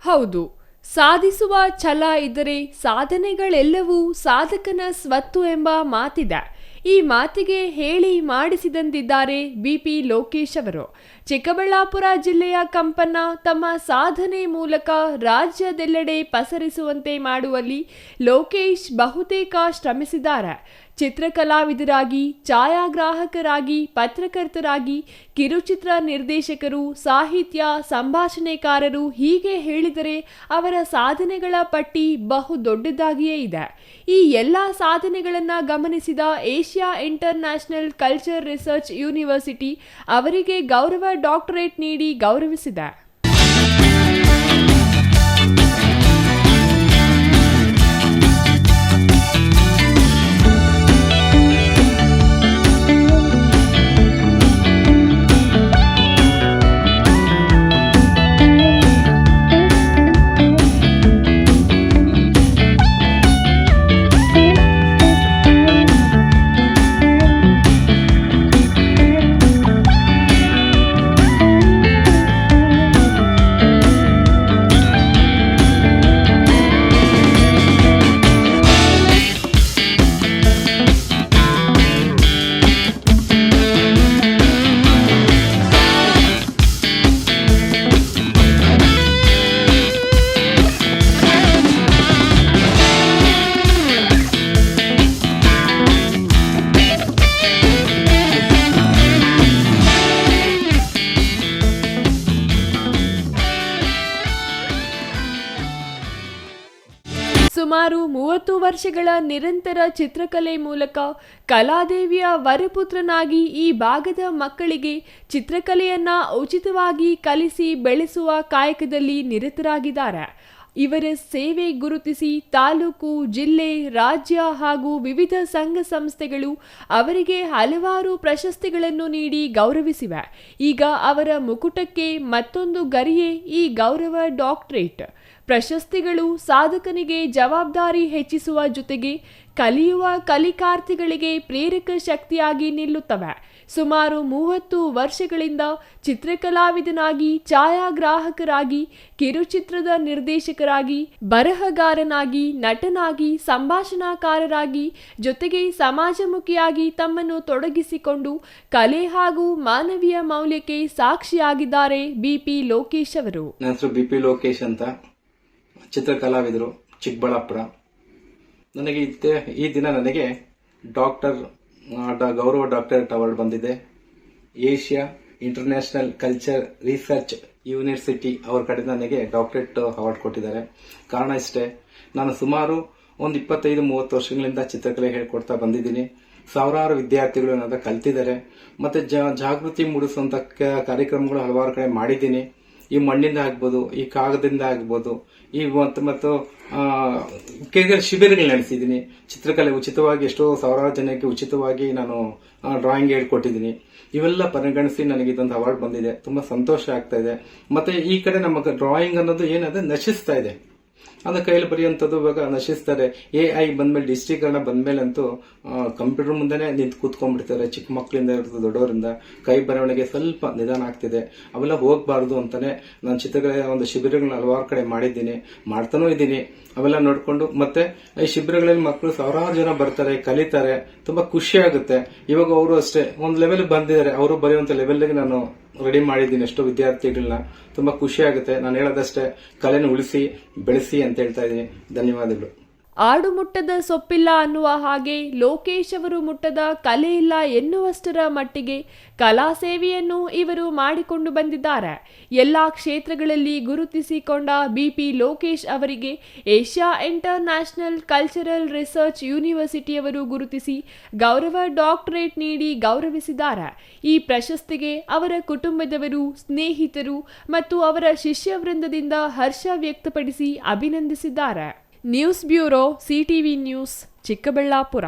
ಹೌದು, ಸಾಧಿಸುವ ಛಲ ಇದ್ದರೆ ಸಾಧನೆಗಳೆಲ್ಲವೂ ಸಾಧಕನ ಸ್ವತ್ತು ಎಂಬ ಮಾತಿದೆ. ಈ ಮಾತಿಗೆ ಹೇಳಿ ಮಾಡಿಸಿದಂತಿದ್ದಾರೆ ಬಿಪಿ ಲೋಕೇಶ್ ಅವರು. ಚಿಕ್ಕಬಳ್ಳಾಪುರ ಜಿಲ್ಲೆಯ ಕಂಪನ್ನ ತಮ್ಮ ಸಾಧನೆ ಮೂಲಕ ರಾಜ್ಯದೆಲ್ಲೆಡೆ ಪಸರಿಸುವಂತೆ ಮಾಡುವಲ್ಲಿ ಲೋಕೇಶ್ ಬಹುತೇಕ ಶ್ರಮಿಸಿದ್ದಾರೆ. ಚಿತ್ರಕಲಾವಿದರಾಗಿ, ಛಾಯಾಗ್ರಾಹಕರಾಗಿ, ಪತ್ರಕರ್ತರಾಗಿ, ಕಿರುಚಿತ್ರ ನಿರ್ದೇಶಕರು, ಸಾಹಿತ್ಯ ಸಂಭಾಷಣೆಕಾರರು ಹೀಗೆ ಹೇಳಿದರೆ ಅವರ ಸಾಧನೆಗಳ ಪಟ್ಟಿ ಬಹು ದೊಡ್ಡದಾಗಿಯೇ ಇದೆ. ಈ ಎಲ್ಲ ಸಾಧನೆಗಳನ್ನು ಗಮನಿಸಿದ Asia inter national culture research university ಅವರಿಗೆ ಗೌರವ ಡಾಕ್ಟರೇಟ್ ನೀಡಿ ಗೌರವಿಸಿದೆ. ಸುಮಾರು 30 ವರ್ಷಗಳ ನಿರಂತರ ಚಿತ್ರಕಲೆ ಮೂಲಕ ಕಲಾದೇವಿಯ ವರಪುತ್ರನಾಗಿ ಈ ಭಾಗದ ಮಕ್ಕಳಿಗೆ ಚಿತ್ರಕಲೆಯನ್ನ ಉಚಿತವಾಗಿ ಕಲಿಸಿ ಬೆಳೆಸುವ ಕಾಯಕದಲ್ಲಿ ನಿರತರಾಗಿದ್ದಾರೆ. ಇವರ ಸೇವೆ ಗುರುತಿಸಿ ತಾಲೂಕು, ಜಿಲ್ಲೆ, ರಾಜ್ಯ ಹಾಗೂ ವಿವಿಧ ಸಂಘ ಸಂಸ್ಥೆಗಳು ಅವರಿಗೆ ಹಲವಾರು ಪ್ರಶಸ್ತಿಗಳನ್ನು ನೀಡಿ ಗೌರವಿಸಿವೆ. ಈಗ ಅವರ ಮುಕುಟಕ್ಕೆ ಮತ್ತೊಂದು ಗರಿಯೇ ಈ ಗೌರವ ಡಾಕ್ಟರೇಟ್. ಪ್ರಶಸ್ತಿಗಳು ಸಾಧಕನಿಗೆ ಜವಾಬ್ದಾರಿ ಹೆಚ್ಚಿಸುವ ಜೊತೆಗೆ ಕಲಿಯುವ ಕಲಿಕಾರ್ಥಿಗಳಿಗೆ ಪ್ರೇರಕ ಶಕ್ತಿಯಾಗಿ ನಿಲ್ಲುತ್ತವೆ. ಸುಮಾರು 30 ವರ್ಷಗಳಿಂದ ಚಿತ್ರಕಲಾವಿದನಾಗಿ, ಛಾಯಾಗ್ರಾಹಕರಾಗಿ, ಕಿರುಚಿತ್ರದ ನಿರ್ದೇಶಕರಾಗಿ, ಬರಹಗಾರನಾಗಿ, ನಟನಾಗಿ, ಸಂಭಾಷಣಾಕಾರರಾಗಿ, ಜೊತೆಗೆ ಸಮಾಜಮುಖಿಯಾಗಿ ತಮ್ಮನ್ನು ತೊಡಗಿಸಿಕೊಂಡು ಕಲೆ ಹಾಗೂ ಮಾನವೀಯ ಮೌಲ್ಯಕ್ಕೆ ಸಾಕ್ಷಿಯಾಗಿದ್ದಾರೆ ಬಿಪಿ ಲೋಕೇಶ್ ಅವರು. ನನ್ನ ಹೆಸರು ಬಿಪಿ ಲೋಕೇಶ್ ಅಂತ, ಚಿತ್ರಕಲಾವಿದರು, ಚಿಕ್ಕಬಳ್ಳಾಪುರ. ನನಗೆ ಈ ದಿನ ನನಗೆ ಗೌರವ ಡಾಕ್ಟರೇಟ್ ಅವಾರ್ಡ್ ಬಂದಿದೆ. Asia international culture research university ಅವರ ಕಡೆ ನನಗೆ ಡಾಕ್ಟರೇಟ್ ಅವಾರ್ಡ್ ಕೊಟ್ಟಿದ್ದಾರೆ. ಕಾರಣ ಇಷ್ಟೇ, ನಾನು ಸುಮಾರು ಒಂದು 25-30 ವರ್ಷಗಳಿಂದ ಚಿತ್ರಕಲೆ ಹೇಳ್ಕೊಡ್ತಾ ಬಂದಿದ್ದೀನಿ. ಸಾವಿರಾರು ವಿದ್ಯಾರ್ಥಿಗಳು ನನ್ನ ಕಲ್ತಿದ್ದಾರೆ. ಮತ್ತೆ ಜಾಗೃತಿ ಮೂಡಿಸುವಂತ ಕಾರ್ಯಕ್ರಮಗಳು ಹಲವಾರು ಕಡೆ ಮಾಡಿದ್ದೀನಿ. ಈ ಮಣ್ಣಿಂದ ಆಗ್ಬೋದು, ಈ ಕಾಗದದಿಂದ ಆಗ್ಬೋದು, ಈ ಮತ್ತು ಶಿಬಿರಗಳು ನಡೆಸಿದ್ದೀನಿ. ಚಿತ್ರಕಲೆ ಉಚಿತವಾಗಿ ಎಷ್ಟೋ ಸಾವಿರಾರು ಜನಕ್ಕೆ ಉಚಿತವಾಗಿ ನಾನು ಡ್ರಾಯಿಂಗ್ ಹೇಳ್ಕೊಟ್ಟಿದ್ದೀನಿ. ಇವೆಲ್ಲ ಪರಿಗಣಿಸಿ ನನಗೆ ಇದೊಂದು ಅವಾರ್ಡ್ ಬಂದಿದೆ. ತುಂಬಾ ಸಂತೋಷ ಆಗ್ತಾ ಇದೆ. ಮತ್ತೆ ಈ ಕಡೆ ನಮಗೆ ಡ್ರಾಯಿಂಗ್ ಅನ್ನೋದು ಏನಂದ್ರೆ ನಶಿಸ್ತಾ ಇದೆ. ಅದು ಕೈಯಲ್ಲಿ ಬರೆಯುವಂಥದ್ದು ಇವಾಗ ನಶಿಸ್ತಾರೆ. AI ಬಂದ್ಮೇಲೆ, ಡಿಜಿಟೀಕರಣ ಬಂದ್ಮೇಲೆ ಅಂತೂ ಕಂಪ್ಯೂಟರ್ ಮುಂದೆನೆ ನಿಂತು ಕೂತ್ಕೊಂಡ್ಬಿಡ್ತಾರೆ. ಚಿಕ್ಕ ಮಕ್ಕಳಿಂದ ಹಿಡಿದು ದೊಡ್ಡವರಿಂದ ಕೈ ಬರವಣಿಗೆ ಸ್ವಲ್ಪ ನಿಧಾನ ಆಗ್ತಿದೆ. ಅವೆಲ್ಲ ಹೋಗ್ಬಾರ್ದು ಅಂತಾನೆ ನಾನು ಚಿತ್ರಕಲೆಯ ಒಂದು ಶಿಬಿರಗಳನ್ನ ಹಲವಾರು ಕಡೆ ಮಾಡಿದ್ದೀನಿ, ಮಾಡ್ತಾನೂ ಇದ್ದೀನಿ. ಅವೆಲ್ಲ ನೋಡ್ಕೊಂಡು ಮತ್ತೆ ಈ ಶಿಬಿರಗಳಲ್ಲಿ ಮಕ್ಕಳು ಸಾವಿರಾರು ಜನ ಬರ್ತಾರೆ, ಕಲಿತಾರೆ. ತುಂಬಾ ಖುಷಿ ಆಗುತ್ತೆ. ಇವಾಗ ಅವರು ಅಷ್ಟೇ ಒಂದು ಲೆವೆಲ್ ಬಂದಿದ್ದಾರೆ, ಅವರು ಬರೆಯುವಂತ ಲೆವೆಲ್ಗೆ ನಾನು ರೆಡಿ ಮಾಡಿದ್ದೀನಿ ಎಷ್ಟೋ ವಿದ್ಯಾರ್ಥಿಗಳನ್ನ. ತುಂಬಾ ಖುಷಿ ಆಗುತ್ತೆ. ನಾನು ಹೇಳೋದಷ್ಟೇ, ಕಲೆನ ಉಳಿಸಿ ಬೆಳೆಸಿ ಅಂತ ಹೇಳ್ತಾ ಇದ್ದೀನಿ. ಧನ್ಯವಾದಗಳು. ಆಡು ಮುಟ್ಟದ ಸೊಪ್ಪಿಲ್ಲ ಅನ್ನುವ ಹಾಗೆ ಲೋಕೇಶ್ ಅವರು ಮುಟ್ಟದ ಕಲೆ ಇಲ್ಲ ಎನ್ನುವಷ್ಟರ ಮಟ್ಟಿಗೆ ಕಲಾ ಸೇವೆಯನ್ನು ಇವರು ಮಾಡಿಕೊಂಡು ಬಂದಿದ್ದಾರೆ. ಎಲ್ಲ ಕ್ಷೇತ್ರಗಳಲ್ಲಿ ಗುರುತಿಸಿಕೊಂಡ ಬಿಪಿ ಲೋಕೇಶ್ ಅವರಿಗೆ Asia international cultural research ಯೂನಿವರ್ಸಿಟಿಯವರು ಗುರುತಿಸಿ ಗೌರವ ಡಾಕ್ಟರೇಟ್ ನೀಡಿ ಗೌರವಿಸಿದ್ದಾರೆ. ಈ ಪ್ರಶಸ್ತಿಗೆ ಅವರ ಕುಟುಂಬದವರು, ಸ್ನೇಹಿತರು ಮತ್ತು ಅವರ ಶಿಷ್ಯವೃಂದದಿಂದ ಹರ್ಷ ವ್ಯಕ್ತಪಡಿಸಿ ಅಭಿನಂದಿಸಿದ್ದಾರೆ. News bureau, CTV news, Chikkaballapur.